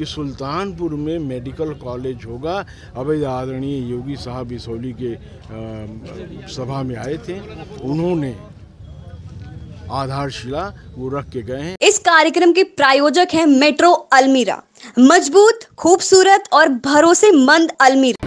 कि सुल्तानपुर में medical college होगा। अभी आदरणीय योगी साहब इसौली के सभा में आए थे, उन्होंने आधारशिला वो रख के गए हैं। इस कार्यक्रम के प्रायोजक हैं मेट्रो अलमीरा, मजबूत, खूबसूरत और भरोसेमंद अलमीरा।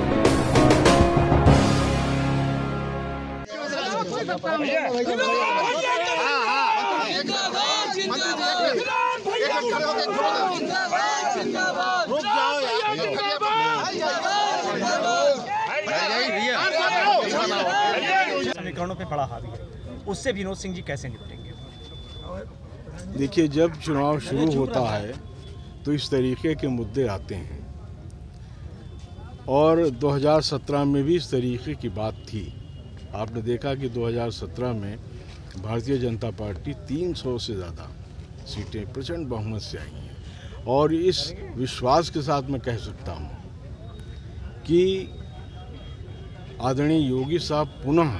समीकरणों पे बड़ा हावी है, उससे विनोद सिंह जी कैसे निपटेंगे? देखिए, जब चुनाव शुरू होता है तो इस तरीके के मुद्दे आते हैं और 2017 में भी इस तरीके की बात थी। आपने देखा कि 2017 में भारतीय जनता पार्टी 300 से ज़्यादा सीटें प्रचंड बहुमत से आई हैं और इस विश्वास के साथ मैं कह सकता हूँ कि आदरणीय योगी साहब पुनः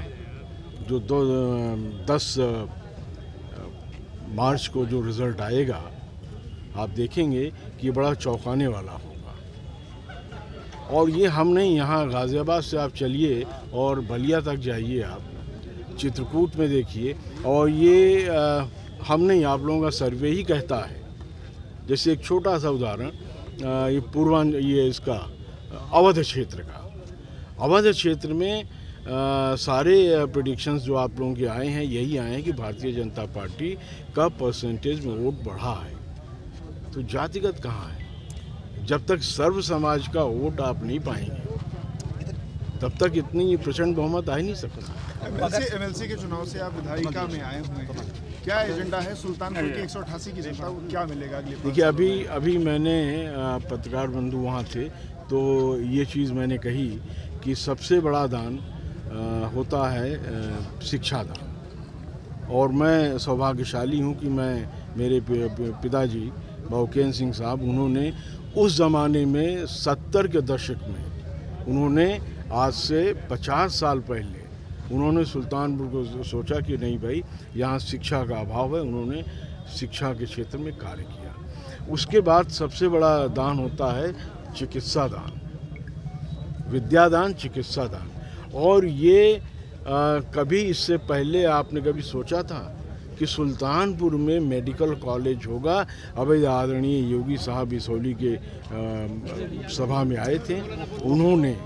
जो 10 मार्च को जो रिज़ल्ट आएगा, आप देखेंगे कि बड़ा चौंकाने वाला होगा। और ये हम नहीं, यहाँ गाज़ियाबाद से आप चलिए और बलिया तक जाइए, आप चित्रकूट में देखिए, और ये हम नहीं, आप लोगों का सर्वे ही कहता है। जैसे एक छोटा सा उदाहरण, ये इसका अवध क्षेत्र का, अवध क्षेत्र में सारे प्रेडिक्शंस जो आप लोगों के आए हैं, यही आए हैं कि भारतीय जनता पार्टी का परसेंटेज में वोट बढ़ा है। तो जातिगत कहाँ है? जब तक सर्व समाज का वोट आप नहीं पाएंगे तब तक इतनी प्रचंड बहुमत आ ही नहीं सकता। एमएलसी के चुनाव से आप विधायिका में आए हुए हैं, क्या एजेंडा है? सुल्तानपुर की 188 की जनता को क्या मिलेगा अगले? देखिए, अभी मैंने पत्रकार बंधु वहाँ थे तो ये चीज़ मैंने कही कि सबसे बड़ा दान होता है शिक्षा दान, और मैं सौभाग्यशाली हूँ कि मेरे पिताजी बहुकेन सिंह साहब, उन्होंने उस ज़माने में 70 के दशक में, उन्होंने आज से 50 साल पहले उन्होंने सुल्तानपुर को सोचा कि नहीं भाई, यहाँ शिक्षा का अभाव है, उन्होंने शिक्षा के क्षेत्र में कार्य किया। उसके बाद सबसे बड़ा दान होता है चिकित्सा दान, विद्यादान, चिकित्सा दान। और ये कभी इससे पहले आपने कभी सोचा था कि सुल्तानपुर में मेडिकल कॉलेज होगा? अभी आदरणीय योगी साहब इसौली के सभा में आए थे, उन्होंने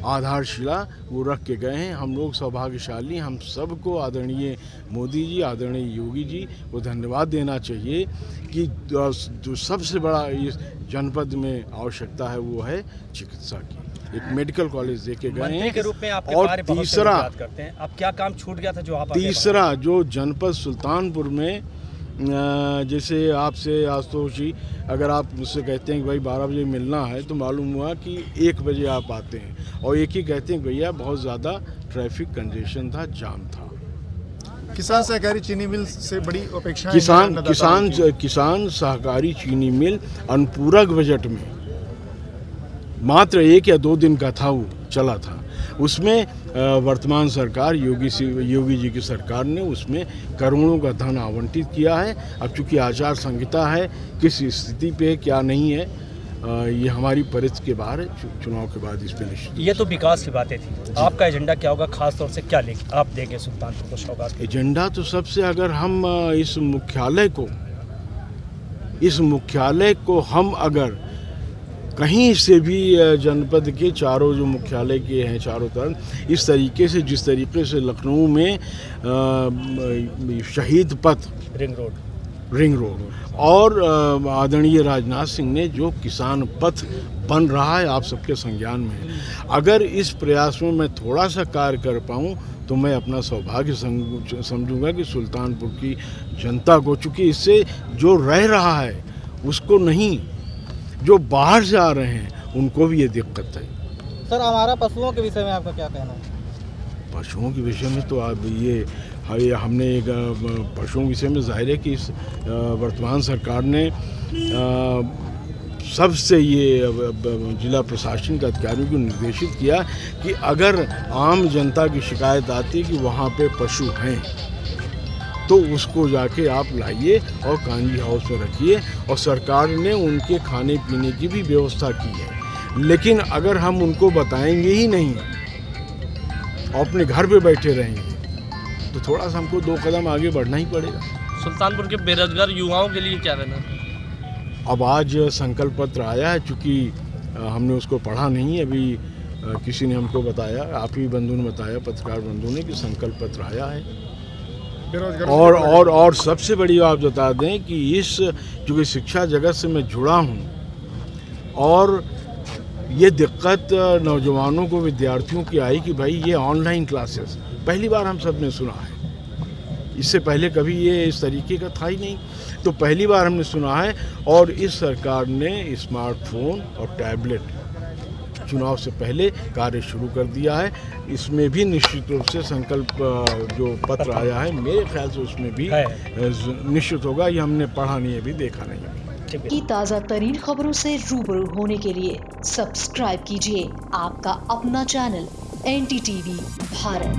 आधारशिला वो रख के गए हैं। हम लोग सौभाग्यशाली, हम सबको आदरणीय मोदी जी, आदरणीय योगी जी को धन्यवाद देना चाहिए कि जो सबसे बड़ा इस जनपद में आवश्यकता है वो है चिकित्सा की, एक मेडिकल कॉलेज देके गए हैं। के रूप में आपके और तीसरा करते हैं, अब क्या काम छूट गया था जो आप? तीसरा, जो जनपद सुल्तानपुर में, जैसे आपसे आशुतोष जी, अगर आप मुझसे कहते हैं कि भाई 12 बजे मिलना है, तो मालूम हुआ कि 1 बजे आप आते हैं और एक ही कहते हैं भैया बहुत ज़्यादा ट्रैफिक कंजेशन था, जाम था। किसान सहकारी चीनी मिल से बड़ी अपेक्षा? किसान सहकारी चीनी मिल अनुपूरक बजट में मात्र 1 या 2 दिन का था, वो चला था। उसमें वर्तमान सरकार योगी जी की सरकार ने उसमें करोड़ों का धन आवंटित किया है। अब चूंकि आचार संहिता है, किस स्थिति पे क्या नहीं है, ये हमारी परिधि के बाहर है। चुनाव के बाद इस पे निश्चित। ये तो विकास की बातें थी, आपका एजेंडा क्या होगा? खास तौर से क्या आप देंगे सुल्तानपुर को सौगात? एजेंडा तो सबसे, अगर हम इस मुख्यालय को हम अगर कहीं से भी जनपद के चारों जो मुख्यालय के हैं चारों तरफ, इस तरीके से, जिस तरीके से लखनऊ में शहीद पथ, रिंग रोड और आदरणीय राजनाथ सिंह ने जो किसान पथ बन रहा है, आप सबके संज्ञान में है। अगर इस प्रयास में मैं थोड़ा सा कार्य कर पाऊँ तो मैं अपना सौभाग्य समझूंगा कि सुल्तानपुर की जनता को, चूँकि इससे जो रह रहा है उसको नहीं, जो बाहर से आ रहे हैं उनको भी ये दिक्कत है। सर, हमारा पशुओं के विषय में आपका क्या कहना है? पशुओं के विषय में तो आप ये हमने एक पशुओं के विषय में जाहिर है कि इस वर्तमान सरकार ने सबसे ये जिला प्रशासन के अधिकारियों को निर्देशित किया कि अगर आम जनता की शिकायत आती है कि वहाँ पे पशु हैं तो उसको जाके आप लाइए और कांजी हाउस में रखिए। और सरकार ने उनके खाने पीने की भी व्यवस्था की है, लेकिन अगर हम उनको बताएंगे ही नहीं और अपने घर पे बैठे रहेंगे तो थोड़ा सा हमको 2 कदम आगे बढ़ना ही पड़ेगा। सुल्तानपुर के बेरोजगार युवाओं के लिए क्या रहना? अब आज संकल्प पत्र आया है, चूँकि हमने उसको पढ़ा नहीं, अभी किसी ने हमको बताया, आप ही बंधु ने बताया, पत्रकार बंधु ने, कि संकल्प पत्र आया है। बेरोजगार और सबसे बड़ी बात बता दें कि इस चूँकि शिक्षा जगत से मैं जुड़ा हूँ और ये दिक्कत नौजवानों को, विद्यार्थियों की आई कि भाई ये ऑनलाइन क्लासेस पहली बार हम सब ने सुना है। इससे पहले कभी ये इस तरीके का था ही नहीं, तो पहली बार हमने सुना है। और इस सरकार ने स्मार्टफोन और टैबलेट चुनाव से पहले कार्य शुरू कर दिया है। इसमें भी निश्चित रूप से संकल्प जो पत्र आया है, मेरे ख्याल से उसमें भी निश्चित होगा। ये हमने पढ़ा नहीं, अभी देखा नहीं अभी। की ताज़ा तरीन खबरों से रूबरू होने के लिए सब्सक्राइब कीजिए आपका अपना चैनल NTTV भारत।